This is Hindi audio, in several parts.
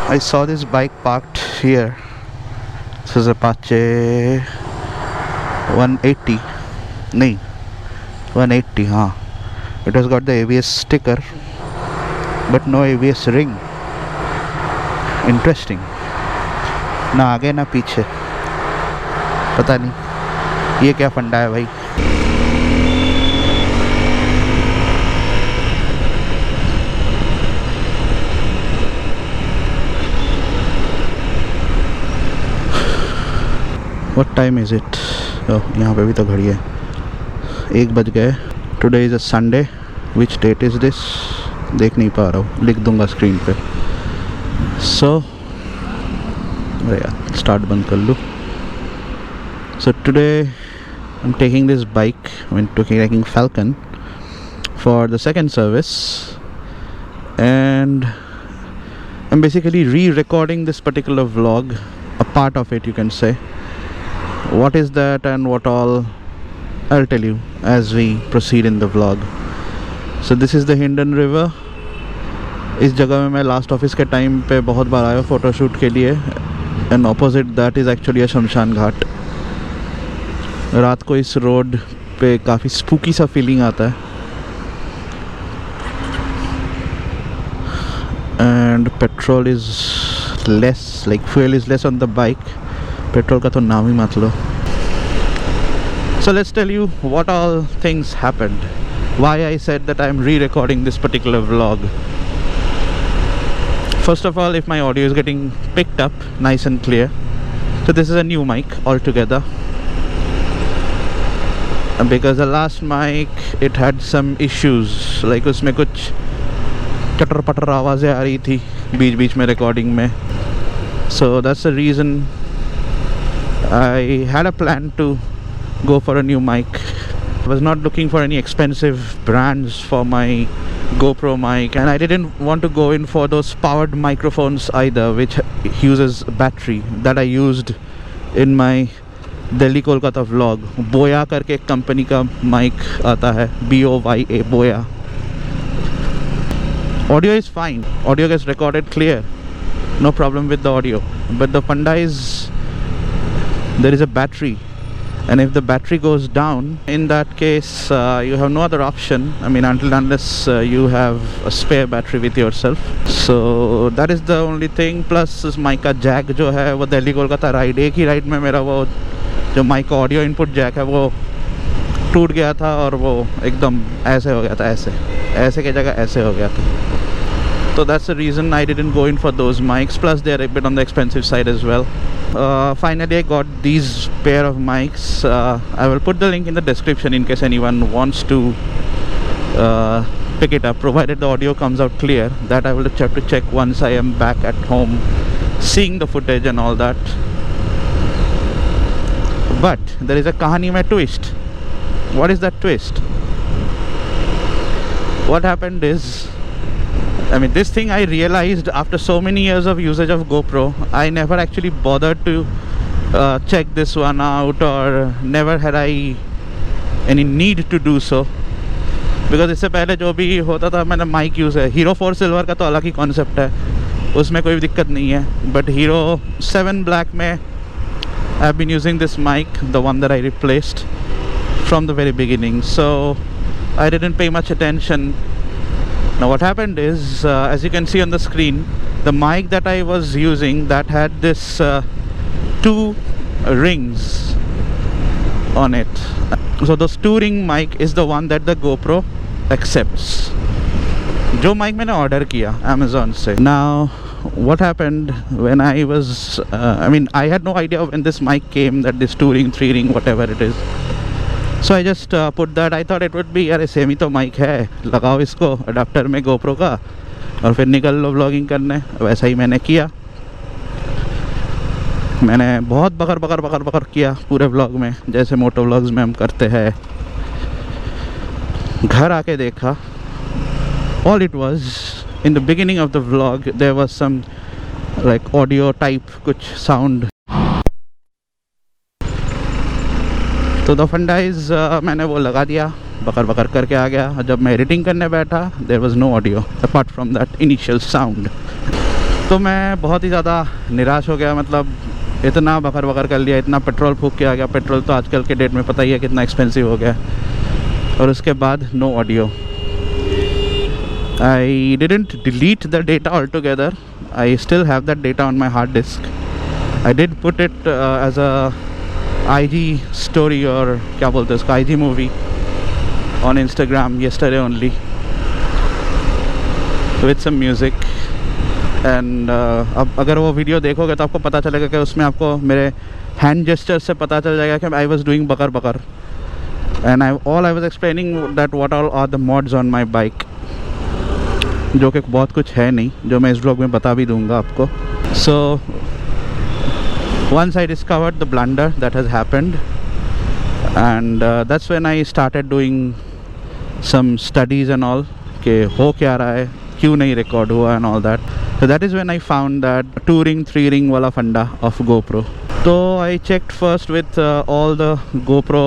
I saw this bike parked here. This is Apache 180. नहीं 180 हाँ. It has got the ABS sticker but no ABS ring. Interesting. ना आगे ना पीछे, पता नहीं ये क्या फंडा है भाई. What time is it? Oh, यहाँ पे भी तो घड़ी है. 1 बज गए. Today is a Sunday. Which date is this? देख नहीं पा रहा हूँ, लिख दूंगा स्क्रीन पे. So अरे यार स्टार्ट बंद कर लूँ. So today I'm taking this bike, taking Falcon for the second service, and I'm basically re-recording this particular vlog, a part of it you can say. What is that and what all, I'll tell you as we proceed in the vlog. So this is the Hindon River. इस जगह में मैं लास्ट ऑफिस के टाइम पे बहुत बार आया फ़ोटोशूट के लिए. And opposite that is actually a शमशान घाट. रात को इस रोड पे काफ़ी स्पूकी सा फीलिंग आता है. And petrol is less, like fuel is less on the bike. Petrol का तो नाम ही मत लो. So let's tell you what all things happened. Why I said that I'm re-recording this particular vlog. First of all, if my audio is getting picked up nice and clear. So this is a new mic altogether. Because the last mic, it had some issues. Like उसमें कुछ चटर पटर आवाज़ें आ रही थी बीच बीच में recording में. So that's the reason I had a plan to go for a new mic. I was not looking for any expensive brands for my GoPro mic, and I didn't want to go in for those powered microphones either, which uses battery, that I used in my Delhi Kolkata vlog. Boya करके एक कंपनी का mic आता है, BOYA, Boya. Audio is fine, audio gets recorded clear, no problem with the audio, but the funda is there is a battery, and if the battery goes down, in that case you have no other option. I mean, unless you have a spare battery with yourself. So that is the only thing. Plus इस mic का jack जो है वो दिल्ली कोलकाता राइड, एक ही राइड में मेरा वो जो mic का ऑडियो इनपुट जैक है वो टूट गया था और वो एकदम ऐसे हो गया था, ऐसे की जगह ऐसे हो गया था. So that's the reason I didn't go in for those mics. Plus they are a bit on the expensive side as well. Finally I got these pair of mics. I will put the link in the description in case anyone wants to pick it up, provided the audio comes out clear. That I will have to check once I am back at home, seeing the footage and all that. But there is a kahani mein twist. What is that twist? What happened is, I mean, this thing I realized after so many years of usage of GoPro. I never actually bothered to check this one out, or never had I any need to do so. Because इससे पहले जो भी होता था मैंने माइक यूज़ है. हीरो 4 सिल्वर का तो अलग ही कॉन्सेप्ट है, उसमें कोई दिक्कत नहीं है. बट हीरो 7 ब्लैक में I have been using this mic, the one that I replaced from the very beginning. So I didn't pay much attention. Now what happened is, as you can see on the screen, the mic that I was using, that had this 2 rings on it. So the 2 ring mic is the one that the GoPro accepts. जो mic मैंने order किया Amazon से. Now what happened when I was, I mean, I had no idea when this mic came that this 2 ring, 3 ring, whatever it is. So I just put that. I thought it would be, यार सेम ही तो माइक है, लगाओ इसको अडाप्टर में GoPro का और फिर निकल लो व्लॉगिंग करने. वैसा ही मैंने किया. मैंने बहुत बकर किया पूरे व्लॉग में, जैसे मोटो व्लॉग्स में हम करते हैं. घर आके देखा, all it was in the beginning of the vlog there was some like audio type कुछ sound. तो द फंडा इज़ मैंने वो लगा दिया, बकर करके आ गया. जब मैं एडिटिंग करने बैठा, there was no audio apart from that initial sound. तो मैं बहुत ही ज़्यादा निराश हो गया। मतलब इतना बकर बकर कर लिया, इतना पेट्रोल फूक के आ गया। पेट्रोल तो आजकल के डेट में पता ही है कितना एक्सपेंसिव हो गया। और उसके बाद no audio. I didn't delete the data altogether. I still have that data on my hard disk. I did put it as a IG story or क्या बोलते हैं उसको, IG movie on Instagram yesterday only with some music. And अब अगर वो वीडियो देखोगे तो आपको पता चलेगा कि उसमें आपको मेरे हैंड जेस्चर से पता चल जाएगा कि I was doing Bakr Bakr. And all I was explaining that what all are the mods on my bike. जो कि बहुत कुछ है नहीं, जो मैं इस ब्लॉग में बता भी दूंगा आपको. So once I discovered the blunder that has happened, and that's when I started doing some studies and all कि हो क्या रहा है, क्यों नहीं रिकॉर्ड हुआ and all that. So that is when I found that 2-ring 3-ring वाला फंडा of GoPro. So I checked first with all the GoPro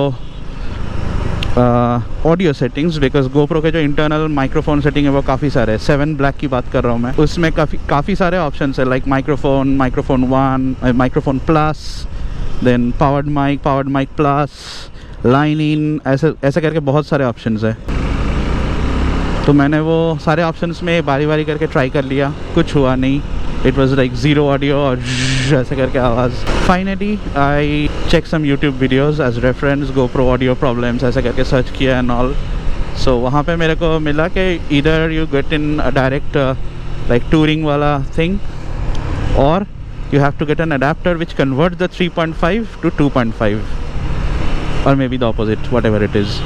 audio settings, because GoPro के जो इंटरनल माइक्रोफोन सेटिंग है वो काफ़ी सारे हैं. 7 Black की बात कर रहा हूँ मैं. उसमें काफ़ी सारे ऑप्शंस है, like microphone 1, microphone plus, then powered mic plus, line in, ऐसे करके बहुत सारे ऑप्शंस है. तो मैंने वो सारे ऑप्शंस में बारी बारी करके ट्राई कर लिया, कुछ हुआ नहीं. It was like zero audio और ऐसे करके आवाज़. Finally I check some YouTube videos as reference, GoPro audio problems ऐसे करके सर्च किया एंड ऑल. सो वहाँ पे मेरे को मिला कि इधर you get in direct like 2-ring वाला थिंग, और you have to get an adapter which convert the 3.5 to 2.5, और maybe the opposite, whatever it is.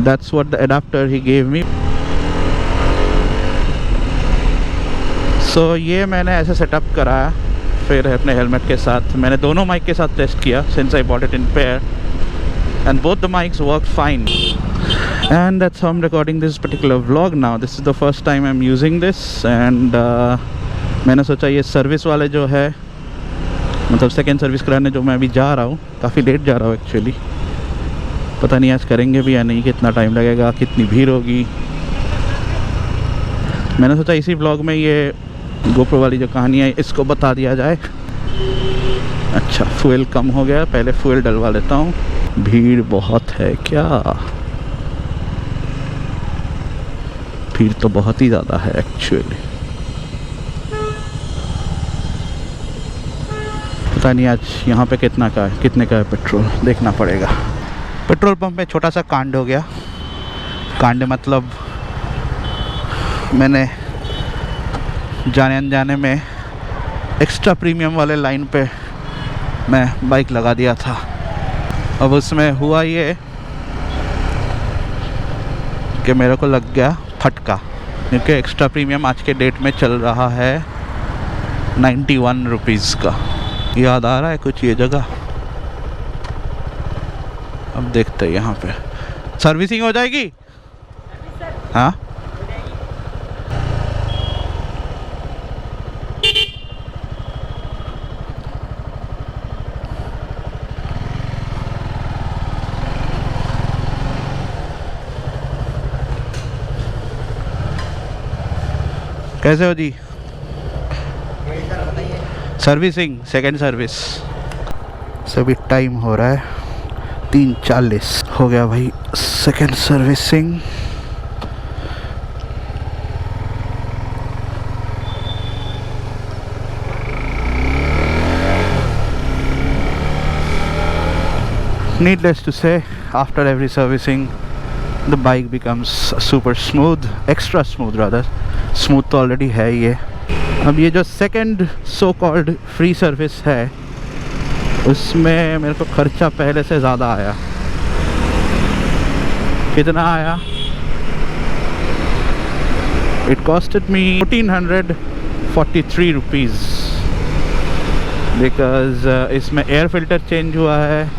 That's what the adapter he gave me. So ये मैंने ऐसे सेटअप कराया. फिर अपने हेलमेट के साथ मैंने दोनों माइक के साथ टेस्ट किया, since I bought it in pair, and both the mics worked fine. And that's how I'm recording this particular vlog now. This is the first time I'm using this, and मैंने सोचा ये सर्विस वाले जो है, मतलब सेकेंड सर्विस कराने जो मैं अभी जा रहा हूँ, काफ़ी लेट जा रहा हूँ एक्चुअली. पता नहीं आज करेंगे भी या नहीं, कितना टाइम लगेगा, कितनी भीड़ होगी. मैंने सोचा इसी ब्लॉग में ये GoPro वाली जो कहानी है इसको बता दिया जाए. अच्छा, फ्यूल कम हो गया, पहले फ्यूल डलवा लेता हूँ. भीड़ बहुत है क्या? भीड़ तो बहुत ही ज़्यादा है एक्चुअली. पता नहीं आज यहाँ पे कितने का है पेट्रोल, देखना पड़ेगा. पेट्रोल पंप में छोटा सा कांड हो गया. कांड मतलब मैंने जाने अनजाने में एक्स्ट्रा प्रीमियम वाले लाइन पे मैं बाइक लगा दिया था. अब उसमें हुआ ये कि मेरे को लग गया फटका, क्योंकि एक्स्ट्रा प्रीमियम आज के डेट में चल रहा है 91 रुपीज़ का. याद आ रहा है कुछ ये जगह? अब देखते हैं यहाँ पे सर्विसिंग हो जाएगी. हाँ, कैसे हो जी? Servicing, second service. सभी टाइम हो रहा है 3:40 हो गया भाई second servicing. Needless to say, after every servicing, the bike becomes super smooth, extra smooth rather. Smooth तो already है ये. अब ये जो second so called free service है, उसमें मेरे को खर्चा पहले से ज़्यादा आया. कितना आया? It costed me 1443 rupees, because इसमें एयर फिल्टर चेंज हुआ है,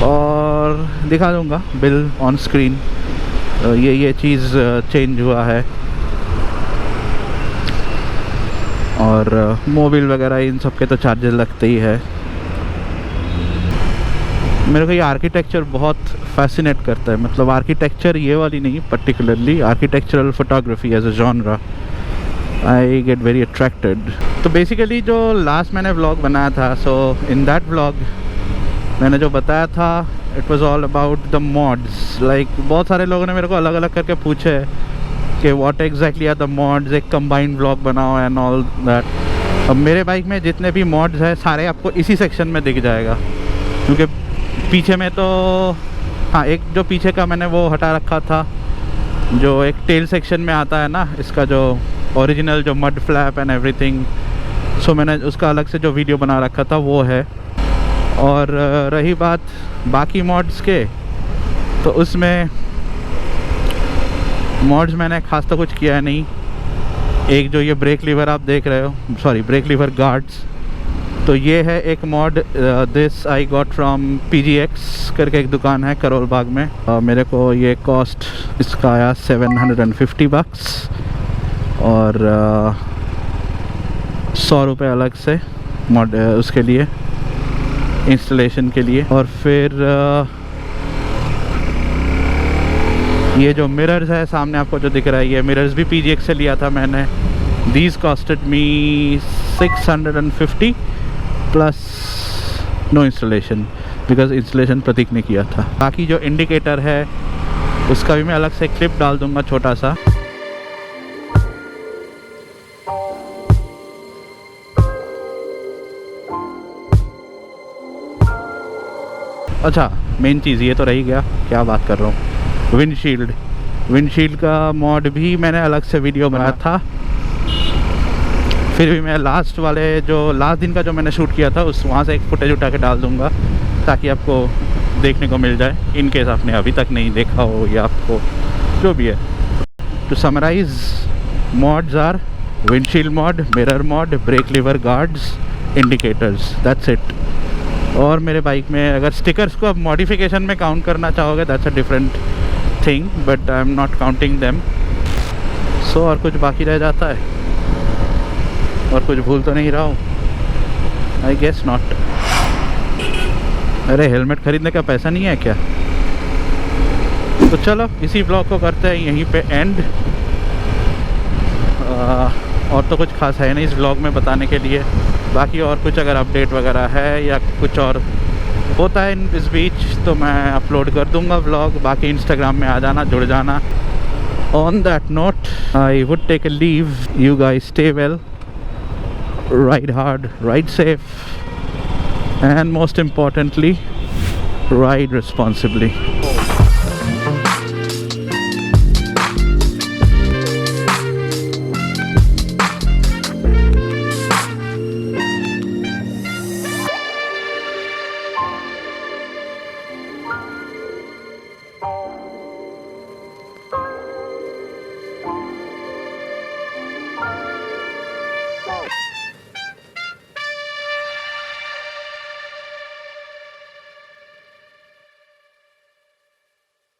और दिखा दूँगा बिल ऑन स्क्रीन. ये चीज़ चेंज हुआ है. और मोबिल वगैरह इन सब के तो चार्जेस लगते ही है। मेरे को ये आर्किटेक्चर बहुत फैसिनेट करता है, मतलब आर्किटेक्चर ये वाली नहीं, particularly architectural photography as a genre I get very attracted. तो बेसिकली जो लास्ट मैंने व्लॉग बनाया था, सो इन दैट व्लॉग मैंने जो बताया था it was all about the mods. Like बहुत सारे लोगों ने मेरे को अलग अलग करके पूछे कि what exactly are the mods, एक कंबाइंड व्लॉग बनाओ एंड ऑल दैट। अब मेरे बाइक में जितने भी मॉड्स हैं सारे आपको इसी सेक्शन में दिख जाएगा, क्योंकि पीछे में तो हाँ एक जो पीछे का मैंने वो हटा रखा था, जो एक टेल सेक्शन में आता है ना इसका, जो ओरिजिनल जो मड फ्लैप एंड एवरीथिंग, सो मैंने उसका अलग से जो वीडियो बना रखा था वो है। और रही बात बाकी मॉड्स के, तो उसमें मॉड्स मैंने खास तो कुछ किया नहीं। एक जो ये ब्रेक लीवर आप देख रहे हो, सॉरी ब्रेक लीवर गार्ड्स, तो ये है एक mod, this I got from PGX करके एक दुकान है करोल बाग में। मेरे को ये कॉस्ट इसका आया $750 और 100 रुपये अलग से मॉड उसके लिए, इंस्टॉलेशन के लिए। और फिर ये जो मिरर्स है सामने आपको जो दिख रहा है, ये मिरर्स भी PGX से लिया था मैंने। These costed me 650 plus no installation, because installation Prateek ने किया था। बाकी जो इंडिकेटर है उसका भी मैं अलग से क्लिप डाल दूंगा छोटा सा। अच्छा मेन चीज़ ये तो रही गया, क्या बात कर रहा हूँ, विंडशील्ड का मॉड भी मैंने अलग से वीडियो बनाया था। फिर भी मैं लास्ट दिन का जो मैंने शूट किया था उस वहाँ से एक फुटेज उठा के डाल दूँगा, ताकि आपको देखने को मिल जाए, इन केस आपने अभी तक नहीं देखा हो या आपको जो भी है। To summarise, mods are windshield mod, mirror mod, brake lever guards, indicators, that's it. और मेरे बाइक में अगर स्टिकर्स को आप मॉडिफिकेशन में काउंट करना चाहोगे that's a different thing, but I am not counting them. So और कुछ बाकी रह जाता है और कुछ भूल तो नहीं रहा हूँ, आई गेस नॉट। अरे हेलमेट खरीदने का पैसा नहीं है क्या? तो चलो इसी ब्लॉग को करते हैं यहीं पे एंड। और तो कुछ खास है नहीं इस ब्लॉग में बताने के लिए। बाकी और कुछ अगर अपडेट वगैरह है या कुछ और होता है इस बीच तो मैं अपलोड कर दूंगा व्लॉग। बाकी इंस्टाग्राम में आ जाना, जुड़ जाना। On that note I would take a leave, you guys stay well, ride hard, ride safe, and most importantly, ride responsibly.